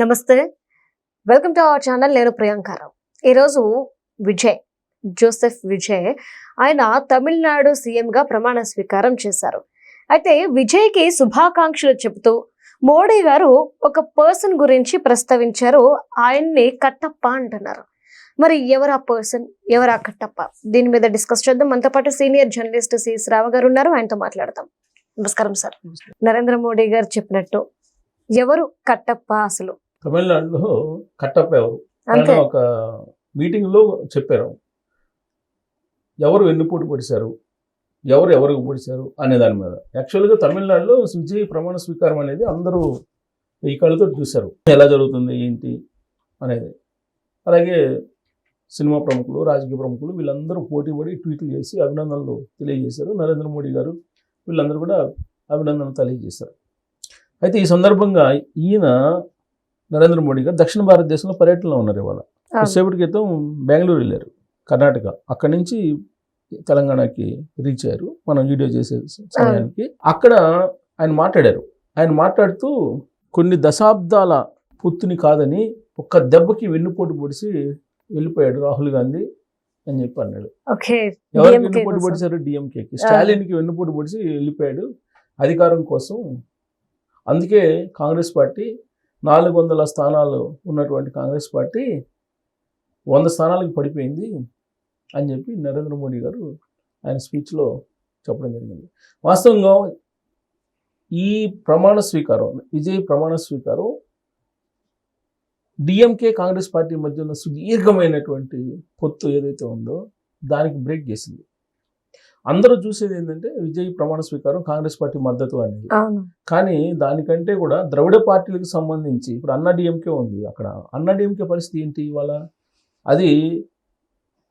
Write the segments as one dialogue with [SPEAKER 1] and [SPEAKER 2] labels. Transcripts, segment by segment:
[SPEAKER 1] నమస్తే, welcome to our channel. నేను ప్రియాంకారావు. ఈరోజు జోసెఫ్ విజయ్ ఆయన తమిళనాడు సీఎంగా ప్రమాణ స్వీకారం చేశారు. అయితే విజయ్కి శుభాకాంక్షలు చెబుతూ మోడీ గారు ఒక పర్సన్ గురించి ప్రస్తావించారు. ఆయన్ని కట్టప్ప అంటున్నారు. మరి ఎవరా పర్సన్, ఎవరా కట్టప్ప? దీని మీద డిస్కస్ చేద్దాం. మనతో పాటు సీనియర్ జర్నలిస్ట్ సిఎస్ రావు గారు ఉన్నారు. ఆయనతో మాట్లాడదాం. నమస్కారం సార్. నరేంద్ర మోడీ గారు చెప్పినట్టు ఎవరు కట్టప్ప? అసలు
[SPEAKER 2] తమిళనాడులో కట్టప్ప ఎవరు ఒక మీటింగ్ లో చెప్పారు. ఎవరు వెన్నుపోటు పొడిచారు, ఎవరికి పొడిచారు అనే దాని మీద. యాక్చువల్గా తమిళనాడులో విజయ్ ప్రమాణ స్వీకారం అనేది అందరూ ఈ కళ్ళతో చూశారు, ఎలా జరుగుతుంది ఏంటి అనేది. అలాగే సినిమా ప్రముఖులు, రాజకీయ ప్రముఖులు వీళ్ళందరూ పోటీపడి ట్వీట్లు చేసి అభినందనలు తెలియజేశారు. నరేంద్ర మోడీ గారు వీళ్ళందరూ కూడా అభినందనలు తెలియజేశారు. అయితే ఈ సందర్భంగా ఈయన నరేంద్ర మోడీ గారు దక్షిణ భారతదేశంలో పర్యటనలో ఉన్నారు. ఇవాళ సేపటి క్రితం బెంగళూరు వెళ్ళారు, కర్ణాటక. అక్కడి నుంచి తెలంగాణకి రీచ్ అయ్యారు మనం వీడియో చేసే సమయానికి. అక్కడ ఆయన మాట్లాడారు. ఆయన మాట్లాడుతూ కొన్ని దశాబ్దాల పొత్తుని కాదని ఒక్క దెబ్బకి వెన్నుపోటు పొడిచి వెళ్ళిపోయాడు రాహుల్ గాంధీ అని చెప్పి అన్నాడు. ఎవరికి వెన్నుపోటు పొడిచారు? డిఎంకేకి. స్టాలిన్కి వెన్నుపోటు పొడిచి వెళ్ళిపోయాడు అధికారం కోసం. అందుకే కాంగ్రెస్ పార్టీ 400 స్థానాలు ఉన్నటువంటి కాంగ్రెస్ పార్టీ 100 స్థానాలకు పడిపోయింది అని చెప్పి నరేంద్ర మోడీ గారు ఆయన స్పీచ్లో చెప్పడం జరిగింది. వాస్తవంగా ఈ ప్రమాణ స్వీకారం, విజయ్ ప్రమాణ స్వీకారం డిఎంకే కాంగ్రెస్ పార్టీ మధ్య ఉన్న సుదీర్ఘమైనటువంటి పొత్తు ఏదైతే ఉందో దానికి బ్రేక్ చేసింది. అందరూ చూసేది ఏంటంటే విజయ్ ప్రమాణ స్వీకారం కాంగ్రెస్ పార్టీ మద్దతు అనేది. కానీ దానికంటే కూడా ద్రవిడ పార్టీలకు సంబంధించి ఇప్పుడు అన్నా డిఎంకే ఉంది. అక్కడ అన్నా డిఎంకే పరిస్థితి ఏంటి? ఇవాళ అది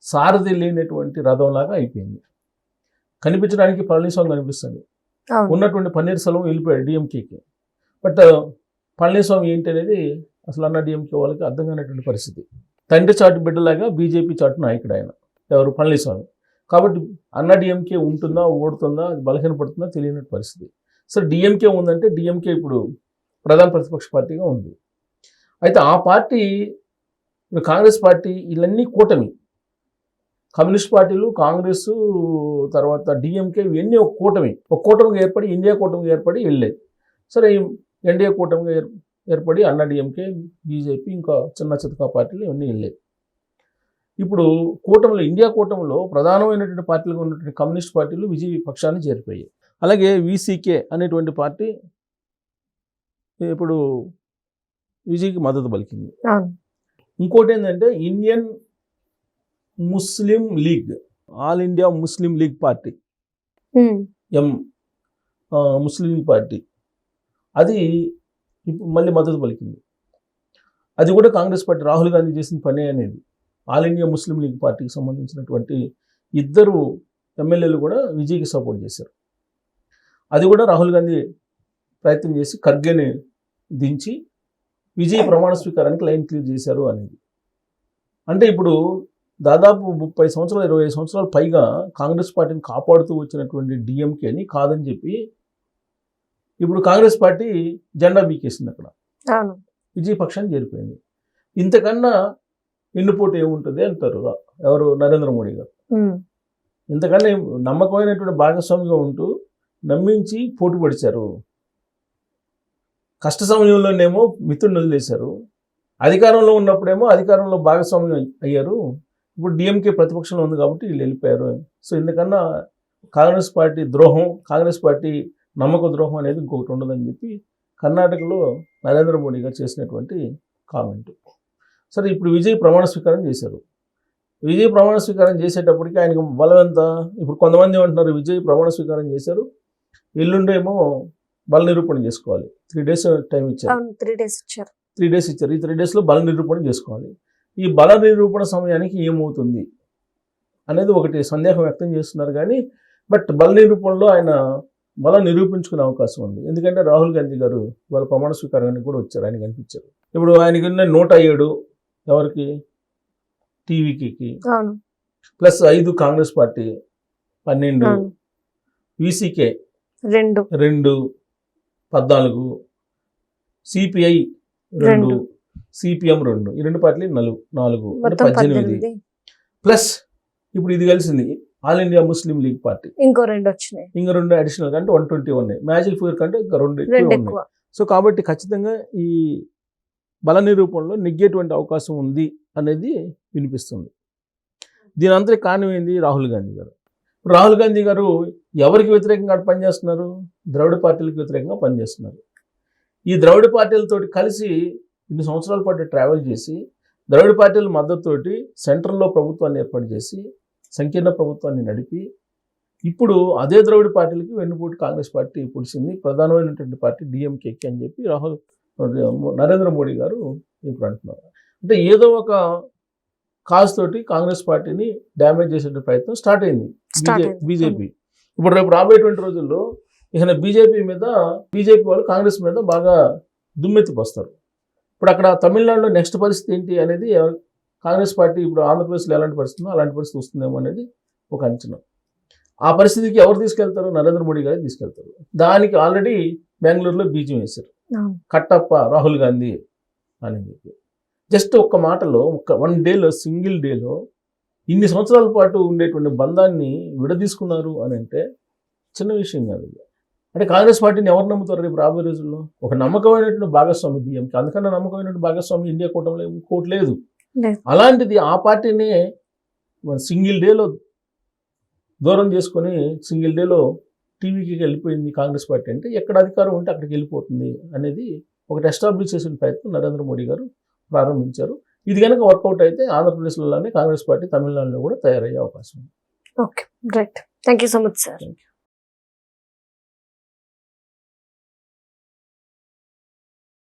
[SPEAKER 2] సారథి లేనటువంటి రథంలాగా అయిపోయింది. కనిపించడానికి పళనిస్వామి కనిపిస్తుంది, ఉన్నటువంటి పన్నీర్సెల్వం వెళ్ళిపోయాడు డిఎంకేకి. బట్ పళనిస్వామి ఏంటి అనేది అసలు అన్నా డిఎంకే వాళ్ళకి అర్థం కానటువంటి పరిస్థితి. తండ్రి చాటు బిడ్డలాగా బీజేపీ చాటు నాయకుడు ఆయన, ఎవరు? పళనిస్వామి. కాబట్టి అన్నా డిఎంకే ఉంటుందా, ఓడుతుందా, అది బలహీనపడుతుందా తెలియని పరిస్థితి. సరే, డిఎంకే ఉందంటే డిఎంకే ఇప్పుడు ప్రధాన ప్రతిపక్ష పార్టీగా ఉంది. అయితే ఆ పార్టీ, కాంగ్రెస్ పార్టీ, వీళ్ళన్నీ కూటమి. కమ్యూనిస్ట్ పార్టీలు, కాంగ్రెస్, తర్వాత డిఎంకే, ఇవన్నీ ఒక కూటమిగా ఏర్పడి, ఇండియా కూటమిగా ఏర్పడి వెళ్ళాయి. సరే, ఎన్డీఏ కూటమిగా ఏర్పడి అన్నా డిఎంకే, బీజేపీ, ఇంకా చిన్న చితకా పార్టీలు ఇవన్నీ వెళ్ళాయి. ఇప్పుడు కూటమిలో, ఇండియా కూటమిలో ప్రధానమైనటువంటి పార్టీలుగా ఉన్నటువంటి కమ్యూనిస్ట్ పార్టీలు విజయ్ పక్షాన్ని చేరిపోయాయి. అలాగే విసికే అనేటువంటి పార్టీ ఇప్పుడు విజయ్కి మద్దతు పలికింది. ఇంకోటి ఏంటంటే Indian Muslim League, all India Muslim League party, Muslim League party, అది ఇప్పుడు మళ్ళీ మద్దతు పలికింది. అది కూడా కాంగ్రెస్ పార్టీ, రాహుల్ గాంధీ చేసిన పనే అనేది. ఆల్ ఇండియా ముస్లిం లీగ్ పార్టీకి సంబంధించినటువంటి 2 ఎమ్మెల్యేలు కూడా విజయ్కి సపోర్ట్ చేశారు. అది కూడా రాహుల్ గాంధీ ప్రయత్నం చేసి ఖర్గేని దించి విజయ్ ప్రమాణ స్వీకారానికి లైన్ క్లియర్ చేశారు అనేది. అంటే ఇప్పుడు దాదాపు 30 సంవత్సరాలు, 25 సంవత్సరాలు పైగా కాంగ్రెస్ పార్టీని కాపాడుతూ వచ్చినటువంటి డిఎంకేని కాదని చెప్పి ఇప్పుడు కాంగ్రెస్ పార్టీ జెండా బీకేసింది. అక్కడ విజయ్ పక్షాన్ని చేరిపోయింది. ఇంతకన్నా ఎన్నుపోటు ఏముంటుంది అంటారు ఎవరు? నరేంద్ర మోడీ గారు. ఇంతకన్నా నమ్మకమైనటువంటి భాగస్వామిగా ఉంటూ నమ్మించి పోటీ పడిచారు. కష్ట సమయంలోనేమో మిత్రుడిని వదిలేశారు, అధికారంలో ఉన్నప్పుడేమో అధికారంలో భాగస్వామ్యం అయ్యారు. ఇప్పుడు డిఎంకే ప్రతిపక్షంలో ఉంది కాబట్టి వీళ్ళు వెళ్ళిపోయారు. సో ఇందుకన్నా కాంగ్రెస్ పార్టీ ద్రోహం, కాంగ్రెస్ పార్టీ నమ్మక ద్రోహం అనేది ఇంకొకటి ఉండదని చెప్పి కర్ణాటకలో నరేంద్ర మోడీ గారు చేసినటువంటి కామెంట్. సరే, ఇప్పుడు విజయ్ ప్రమాణ స్వీకారం చేశారు. విజయ్ ప్రమాణ స్వీకారం చేసేటప్పటికి ఆయనకు బలం ఎంత? ఇప్పుడు కొంతమంది ఏమంటున్నారు, విజయ్ ప్రమాణ స్వీకారం చేశారు, ఎల్లుండేమో బల నిరూపణ చేసుకోవాలి. 3 days టైం ఇచ్చారు. 3 days ఇచ్చారు. ఈ 3 daysలో బల నిరూపణ చేసుకోవాలి. ఈ బల నిరూపణ సమయానికి ఏమవుతుంది అనేది ఒకటి సందేహం వ్యక్తం చేస్తున్నారు. కానీ బట్ బల నిరూపణలో ఆయన బలం నిరూపించుకునే అవకాశం ఉంది. ఎందుకంటే రాహుల్ గాంధీ గారు వాళ్ళ ప్రమాణ స్వీకారానికి కూడా వచ్చారు, ఆయన కనిపించారు. ఇప్పుడు ఆయనకి 107 ఎవరికి? టీవీకి, plus 5 Congress party 12, VCK 2 14, CPI రెండు,
[SPEAKER 1] రెండు.
[SPEAKER 2] సిపిఎం 2, ఈ 2 పార్టీలు 4 అంటే
[SPEAKER 1] మొత్తం
[SPEAKER 2] 18
[SPEAKER 1] 18.
[SPEAKER 2] ప్లస్ ఇప్పుడు ఇది కలిసింది all India Muslim League party,
[SPEAKER 1] ఇంకో 2 వచ్చినాయి.
[SPEAKER 2] ఇంకా 2 అడిషనల్ అంటే 121, మ్యాజిక్ ఫిగర్ కంటే ఇంకా 2 ఎక్కువ
[SPEAKER 1] 2
[SPEAKER 2] ఉన్నాయి.
[SPEAKER 1] ఎక్కువ.
[SPEAKER 2] సో కాబట్టి ఖచ్చితంగా ఈ బల నిరూపణలో నెగ్గేటువంటి అవకాశం ఉంది అనేది వినిపిస్తుంది. దీని అంతా కారణమైంది రాహుల్ గాంధీ గారు. రాహుల్ గాంధీ గారు ఎవరికి వ్యతిరేకంగా పనిచేస్తున్నారు? ద్రవిడ పార్టీలకు వ్యతిరేకంగా పనిచేస్తున్నారు. ఈ ద్రవిడ పార్టీలతో కలిసి ఇన్ని సంవత్సరాల పాటు ట్రావెల్ చేసి ద్రవిడ పార్టీల మద్దతుతోటి సెంట్రల్లో ప్రభుత్వాన్ని ఏర్పాటు చేసి సంకీర్ణ ప్రభుత్వాన్ని నడిపి ఇప్పుడు అదే ద్రవిడ పార్టీలకి వెన్నుపోటు కాంగ్రెస్ పార్టీ పొడిచింది. ప్రధానమైనటువంటి పార్టీ డిఎంకేకి అని చెప్పి నరేంద్ర మోడీ గారు ఇప్పుడు అంటున్నారు. అంటే ఏదో ఒక కాజ్ తోటి కాంగ్రెస్ పార్టీని డ్యామేజ్ చేసే ప్రయత్నం స్టార్ట్ అయింది బీజేపీ. ఇప్పుడు రేపు రాబోయేటువంటి రోజుల్లో ఇక బీజేపీ వాళ్ళు కాంగ్రెస్ మీద బాగా దుమ్మెత్తిపోస్తారు. ఇప్పుడు అక్కడ తమిళనాడులో నెక్స్ట్ పరిస్థితి ఏంటి అనేది కాంగ్రెస్ పార్టీ ఇప్పుడు ఆంధ్రప్రదేశ్లో ఎలాంటి పరిస్థితుందో అలాంటి పరిస్థితి వస్తుందేమో అనేది ఒక అంచనా. ఆ పరిస్థితికి ఎవరు తీసుకెళ్తారు? నరేంద్ర మోడీ గారు తీసుకెళ్తారు. దానికి ఆల్రెడీ బెంగళూరులో బీజం వేశారు, కట్టప్ప రాహుల్ గాంధీ అని చెప్పి. జస్ట్ ఒక్క మాటలో వన్ డేలో సింగిల్ డేలో ఇన్ని సంవత్సరాల పాటు ఉండేటువంటి బంధాన్ని విడదీసుకున్నారు అని అంటే చిన్న విషయం కాదు. అంటే కాంగ్రెస్ పార్టీని ఎవరు నమ్ముతారు రేపు రాబోయే రోజుల్లో? ఒక నమ్మకమైనటువంటి భాగస్వామి డిఎంకి, అందుకన్నా నమ్మకమైనటువంటి భాగస్వామి ఇండియా కూటమిలో ఇంకోటి లేదు. అలాంటిది ఆ పార్టీని సింగిల్ డేలో దూరం చేసుకొని సింగిల్ డేలో టీవీకి వెళ్ళిపోయింది కాంగ్రెస్ పార్టీ అంటే ఎక్కడ అధికారం ఉంటే అక్కడికి వెళ్ళిపోతుంది అనేది ఒకటి ఎస్టాబ్లిష్ చేసిన ప్రయత్నం నరేంద్ర మోడీ గారు ప్రారంభించారు. ఇది కనుక వర్కౌట్ అయితే ఆంధ్రప్రదేశ్లోనే కాంగ్రెస్ పార్టీ తమిళనాడులో కూడా తయారయ్యే అవకాశం ఉంది.
[SPEAKER 1] Okay, right. Thank you so much sir.